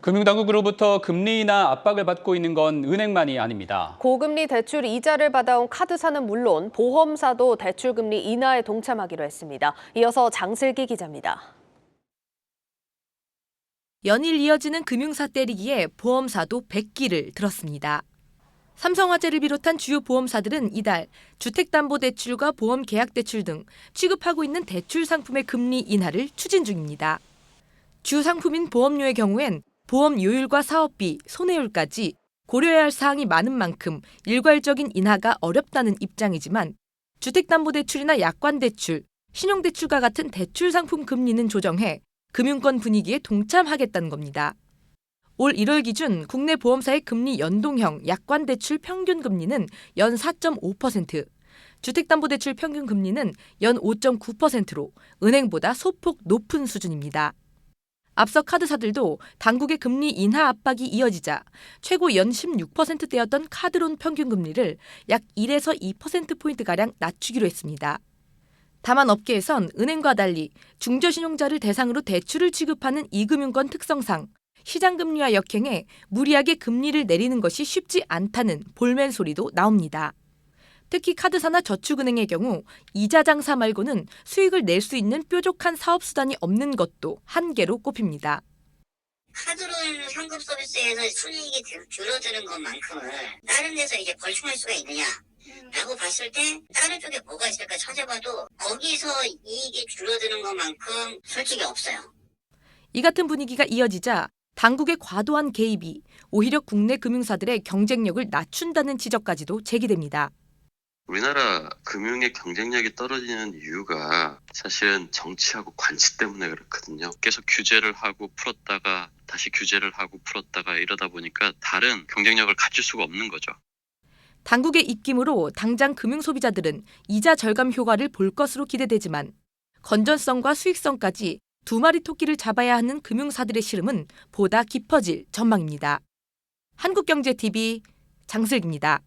금융당국으로부터 금리 인하 압박을 받고 있는 건 은행만이 아닙니다. 고금리 대출 이자를 받아온 카드사는 물론 보험사도 대출금리 인하에 동참하기로 했습니다. 이어서 장슬기 기자입니다. 연일 이어지는 금융사 때리기에 보험사도 백기를 들었습니다. 삼성화재를 비롯한 주요 보험사들은 이달 주택담보대출과 보험계약대출 등 취급하고 있는 대출 상품의 금리 인하를 추진 중입니다. 주 상품인 보험료의 경우엔 보험료율과 사업비, 손해율까지 고려해야 할 사항이 많은 만큼 일괄적인 인하가 어렵다는 입장이지만 주택담보대출이나 약관대출, 신용대출과 같은 대출 상품 금리는 조정해 금융권 분위기에 동참하겠다는 겁니다. 올 1월 기준 국내 보험사의 금리 연동형 약관대출 평균 금리는 연 4.5%, 주택담보대출 평균 금리는 연 5.9%로 은행보다 소폭 높은 수준입니다. 앞서 카드사들도 당국의 금리 인하 압박이 이어지자 최고 연 16%대였던 카드론 평균 금리를 약 1에서 2%포인트가량 낮추기로 했습니다. 다만 업계에선 은행과 달리 중저신용자를 대상으로 대출을 취급하는 이금융권 특성상 시장금리와 역행해 무리하게 금리를 내리는 것이 쉽지 않다는 볼멘 소리도 나옵니다. 특히 카드사나 저축은행의 경우 이자 장사 말고는 수익을 낼 수 있는 뾰족한 사업수단이 없는 것도 한계로 꼽힙니다. 카드론 현금 서비스에서 순이익이 줄어드는 것만큼은 다른 데서 이제 벌충할 수가 있느냐? 라고 봤을 때 다른 쪽에 뭐가 있을까 찾아봐도 거기서 이익이 줄어드는 것만큼 솔직히 없어요. 이 같은 분위기가 이어지자 당국의 과도한 개입이 오히려 국내 금융사들의 경쟁력을 낮춘다는 지적까지도 제기됩니다. 우리나라 금융의 경쟁력이 떨어지는 이유가 사실은 정치하고 관치 때문에 그렇거든요. 계속 규제를 하고 풀었다가 다시 규제를 하고 풀었다가 이러다 보니까 다른 경쟁력을 갖출 수가 없는 거죠. 당국의 입김으로 당장 금융소비자들은 이자 절감 효과를 볼 것으로 기대되지만 건전성과 수익성까지 두 마리 토끼를 잡아야 하는 금융사들의 시름은 보다 깊어질 전망입니다. 한국경제TV 장슬기입니다.